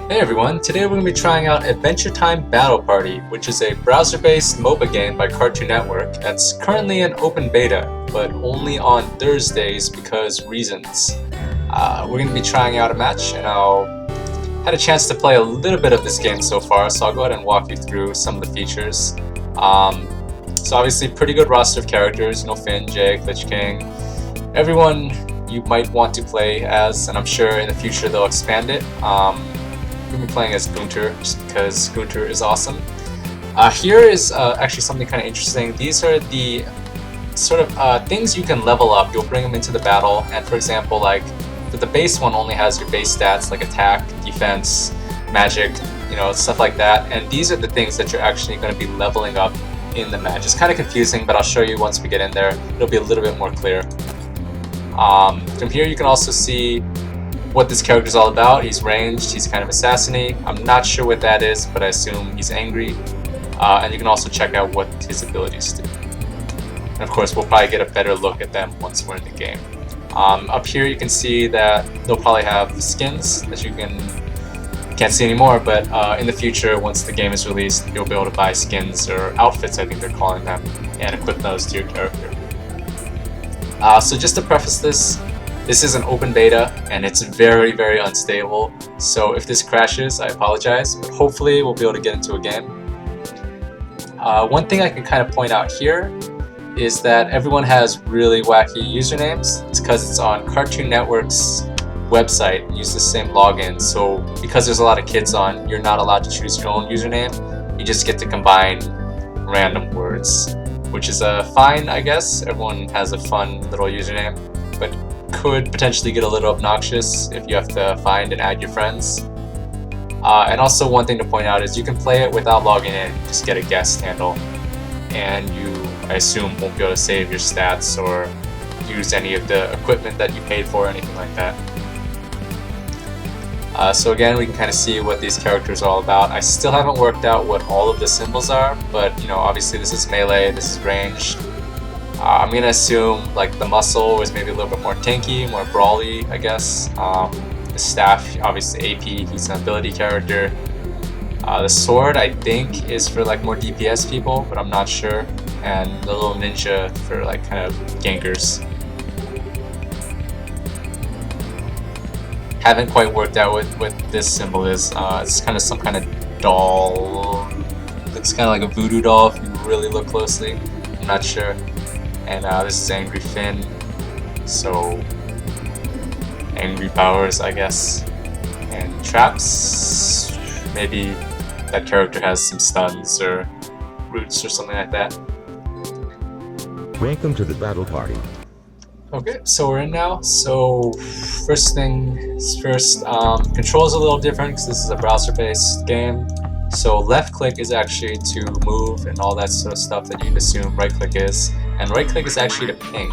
Hey everyone, today we're going to be trying out Adventure Time Battle Party, which is a browser-based MOBA game by Cartoon Network that's currently in open beta, but only on Thursdays because reasons. We're going to be trying out a match, and I'll had a chance to play a little bit of this game so far, so I'll go ahead and walk you through some of the features. So obviously pretty good roster of characters, Finn, Jake, Lich King, everyone you might want to play as, and I'm sure in the future they'll expand it. We've been playing as Gunter just because Gunter is awesome. Here is actually something kind of interesting. These are the sort of things you can level up. You'll bring them into the battle, and for example, like the base one only has your base stats like attack, defense, magic, stuff like that. And these are the things that you're actually going to be leveling up in the match. It's kind of confusing, but I'll show you once we get in there. It'll be a little bit more clear. From here you can also see what this character is all about. He's ranged, he's kind of assassiny. I'm not sure what that is, but I assume he's angry. And you can also check out what his abilities do. And of course, we'll probably get a better look at them once we're in the game. Up here you can see that they'll probably have skins that you can't see anymore, but in the future, once the game is released, you'll be able to buy skins, or outfits I think they're calling them, and equip those to your character. So just to preface this is an open beta, and it's very, very unstable, so if this crashes, I apologize, but hopefully we'll be able to get into a game. One thing I can kind of point out here is that everyone has really wacky usernames. It's because it's on Cartoon Network's website and use the same login, so because there's a lot of kids on, you're not allowed to choose your own username. You just get to combine random words, which is fine, I guess. Everyone has a fun little username, but could potentially get a little obnoxious if you have to find and add your friends. And also one thing to point out is you can play it without logging in, just get a guest handle, and you, I assume, won't be able to save your stats or use any of the equipment that you paid for or anything like that. So again, we can kind of see what these characters are all about. I still haven't worked out what all of the symbols are, but obviously this is melee, this is ranged. I'm gonna assume like the muscle is maybe a little bit more tanky, more brawly, I guess. The staff, obviously AP, he's an ability character. The sword, I think, is for like more DPS people, but I'm not sure. And the little ninja for like kind of gankers. Haven't quite worked out what this symbol is. It's kind of some kind of doll. Looks kind of like a voodoo doll if you really look closely. I'm not sure. And this is Angry Finn, so angry powers, I guess. And traps, maybe that character has some stuns or roots or something like that. Welcome to the battle party. Okay, so we're in now. So first things first, controls a little different because this is a browser-based game. So left click is actually to move and all that sort of stuff that you'd assume right click is. And right click is actually to ping.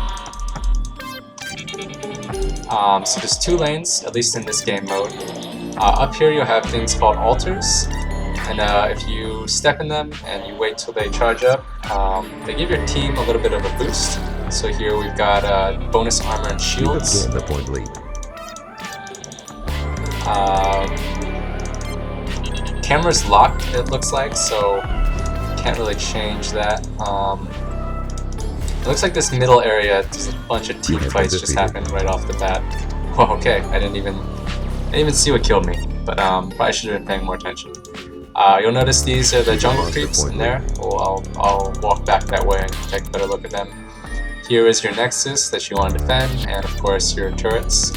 So there's two lanes, at least in this game mode. Up here you'll have things called altars. And if you step in them and you wait till they charge up, they give your team a little bit of a boost. So here we've got bonus armor and shields. The point lead. Camera's locked, it looks like, so can't really change that. It looks like this middle area, there's a bunch of team fights just happened right off the bat. Whoa, okay, I didn't even see what killed me, but probably should have been paying more attention. You'll notice these are the jungle creeps in there. Well, I'll walk back that way and take a better look at them. Here is your nexus that you want to defend, and of course your turrets.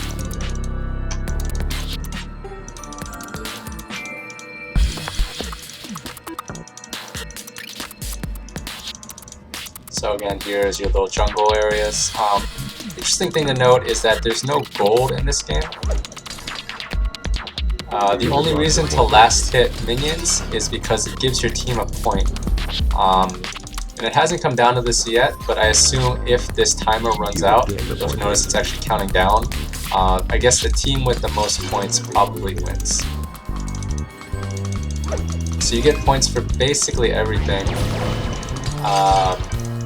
So again, here's your little jungle areas. Interesting thing to note is that there's no gold in this game. The only reason to last hit minions is because it gives your team a point. And it hasn't come down to this yet, but I assume if this timer runs out, you'll notice it's actually counting down. I guess the team with the most points probably wins. So you get points for basically everything.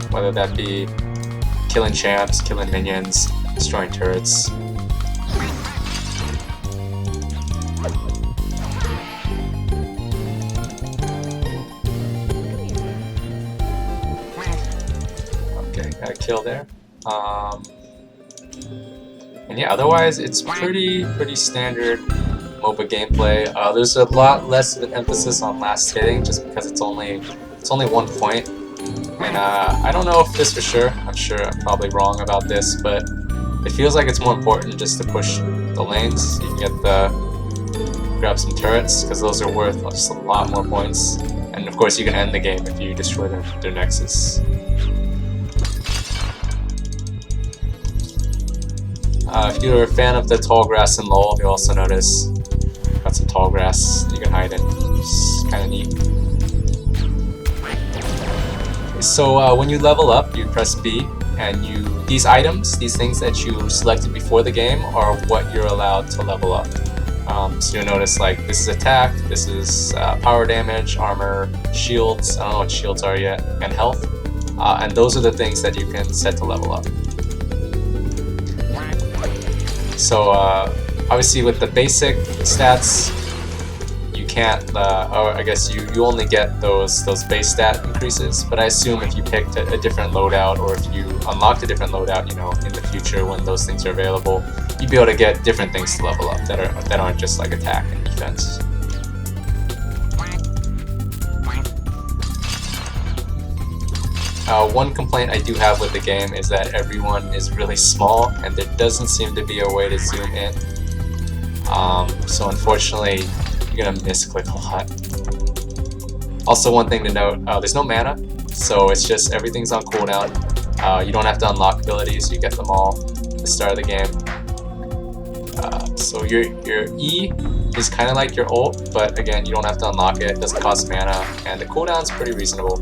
Whether that be killing champs, killing minions, destroying turrets. Got a kill there. And yeah, otherwise it's pretty standard MOBA gameplay. There's a lot less of an emphasis on last hitting, just because it's only 1 point. And I don't know if this for sure. I'm sure I'm probably wrong about this, but it feels like it's more important just to push the lanes. You can get grab some turrets, because those are worth just a lot more points. And of course, you can end the game if you destroy their nexus. If you're a fan of the tall grass in LoL, you'll also notice got some tall grass that you can hide in. It's kind of neat. So when you level up, you press B, and these items, these things that you selected before the game, are what you're allowed to level up. So you'll notice, like, this is attack, this is power damage, armor, shields, I don't know what shields are yet, and health. And those are the things that you can set to level up. So obviously with the basic stats, you can't, or I guess you only get those base stat increases, but I assume if you picked a different loadout, or if you unlocked a different loadout, you know, in the future when those things are available, you'd be able to get different things to level up that aren't just like attack and defense. One complaint I do have with the game is that everyone is really small, and there doesn't seem to be a way to zoom in. So unfortunately, you're gonna misclick a lot. Also, one thing to note, there's no mana, so it's just everything's on cooldown. You don't have to unlock abilities, you get them all at the start of the game. So your E is kind of like your ult, but again, you don't have to unlock it, it doesn't cost mana, and the cooldown's pretty reasonable.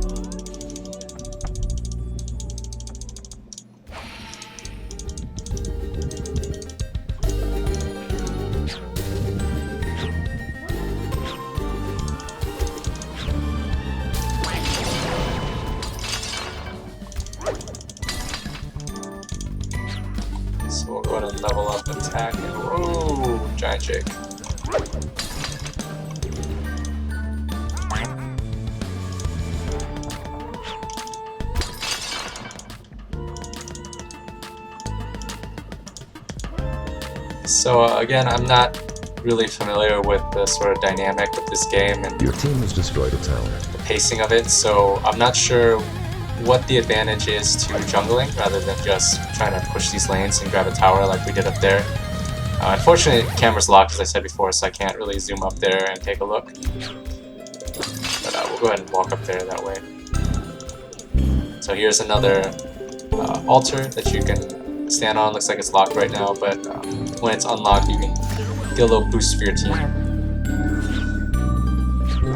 So we'll go ahead and level up attack, and whoa, giant shake. So again, I'm not really familiar with the sort of dynamic of this game and your team has destroyed a tower. The pacing of it, so I'm not sure what the advantage is to jungling rather than just trying to push these lanes and grab a tower like we did up there. Unfortunately, the camera's locked, as I said before, so I can't really zoom up there and take a look. But we'll go ahead and walk up there that way. So here's another altar that you can stand on. Looks like it's locked right now, but when it's unlocked, you can get a little boost for your team.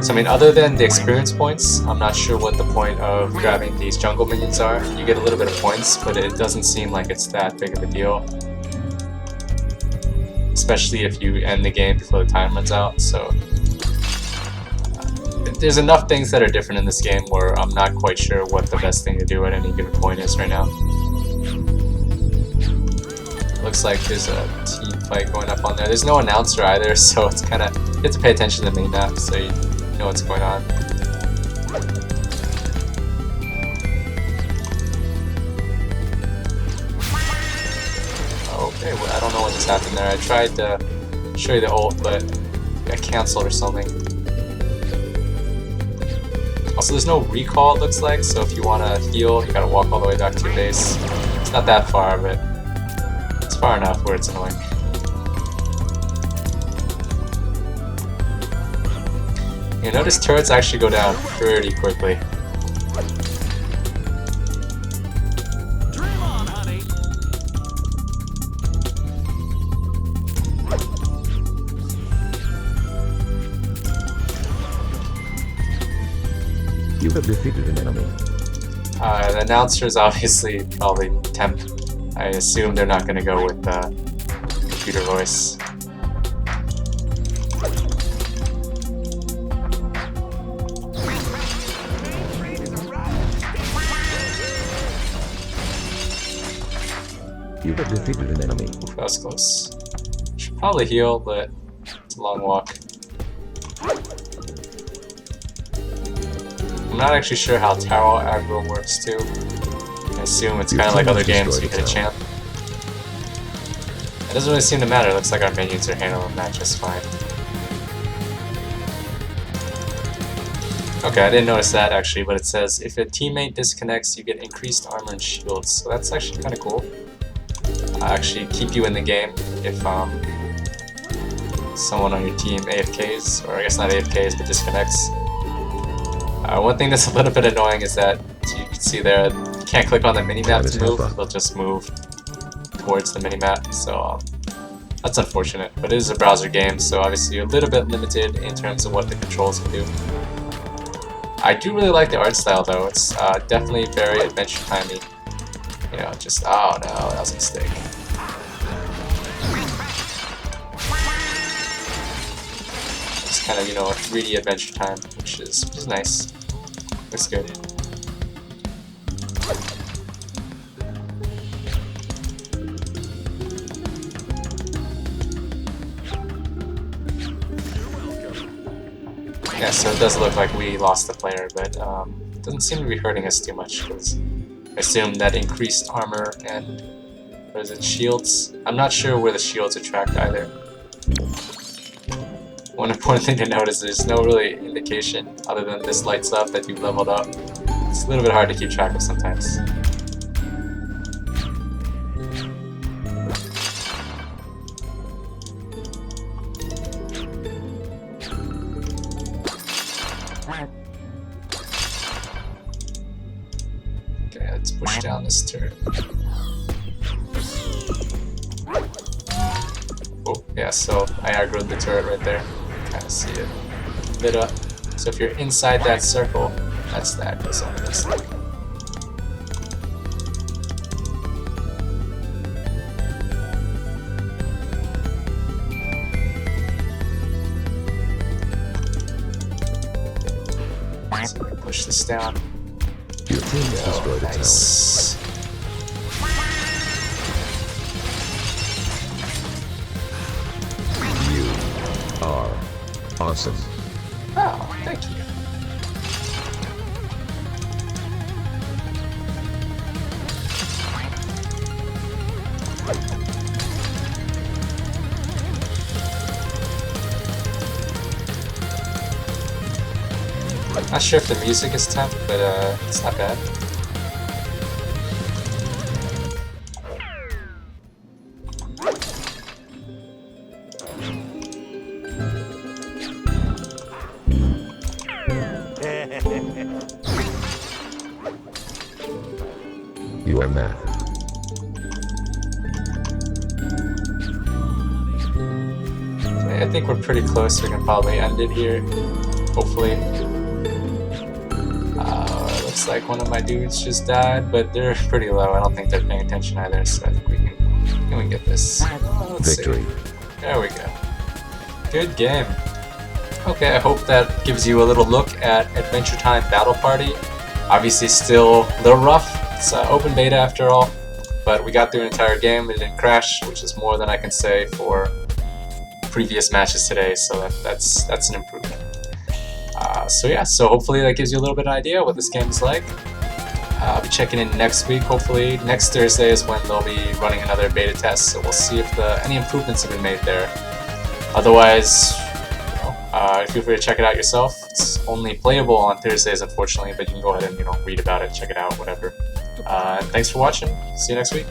So I mean, other than the experience points, I'm not sure what the point of grabbing these jungle minions are. You get a little bit of points, but it doesn't seem like it's that big of a deal. Especially if you end the game before the time runs out, so... there's enough things that are different in this game where I'm not quite sure what the best thing to do at any given point is right now. Looks like there's a team fight going up on there. There's no announcer either, so it's kind of... you have to pay attention to the main map so you know what's going on. Okay, well, I don't know what just happened there. I tried to show you the ult, but it got cancelled or something. Also, there's no recall, it looks like, so if you want to heal, you gotta walk all the way back to your base. It's not that far, but it's far enough where it's annoying. You notice turrets actually go down pretty quickly. You have defeated an enemy. The announcers obviously probably temp. I assume they're not going to go with computer voice. You have defeated an enemy. Oof, that was close. Should probably heal, but it's a long walk. I'm not actually sure how tower aggro works too. I assume it's kind of like other games, you hit a champ. It doesn't really seem to matter, it looks like our minions are handling that just fine. Okay, I didn't notice that actually, but it says if a teammate disconnects, you get increased armor and shields, so that's actually kind of cool. Actually keep you in the game if someone on your team AFKs, or I guess not AFKs, but disconnects. One thing that's a little bit annoying is that, as you can see there, you can't click on the minimap to move, they'll just move towards the minimap, so that's unfortunate. But it is a browser game, so obviously you're a little bit limited in terms of what the controls can do. I do really like the art style though, it's definitely very Adventure Time-y. You know, just, oh no, that was a mistake. It's kind of, you know, a 3D Adventure Time, which is nice. Looks good. Yeah, so it does look like we lost the player, but it doesn't seem to be hurting us too much, because I assume that increased armor and, what is it, shields? I'm not sure where the shields are tracked either. One important thing to note is there's no really indication other than this lights up that you leveled up. It's a little bit hard to keep track of sometimes. Okay, let's push down this turret. Oh, yeah, so I aggroed the turret right there. Kind of see it lit up. So if you're inside that circle, that's the aggro zone. That's like. So I push this down. Your team has destroyed a tower. Nice. You are awesome. Oh, thank you. Not sure if the music is temp, but it's not bad. You are mad. Okay, I think we're pretty close. We can probably end it here, hopefully. Looks like one of my dudes just died, but they're pretty low. I don't think they're paying attention either, so I think we can get this. Let's Victory. see. There we go. Good game. Okay, I hope that gives you a little look at Adventure Time Battle Party. Obviously still a little rough. It's open beta after all, but we got through an entire game. It didn't crash, which is more than I can say for previous matches today, so that's an improvement. So yeah, so hopefully that gives you a little bit of an idea what this game is like. I'll be checking in next week. Hopefully next Thursday is when they'll be running another beta test, so we'll see if any improvements have been made there. Otherwise, feel free to check it out yourself. It's only playable on Thursdays, unfortunately, but you can go ahead and read about it, check it out, whatever. Thanks for watching. See you next week.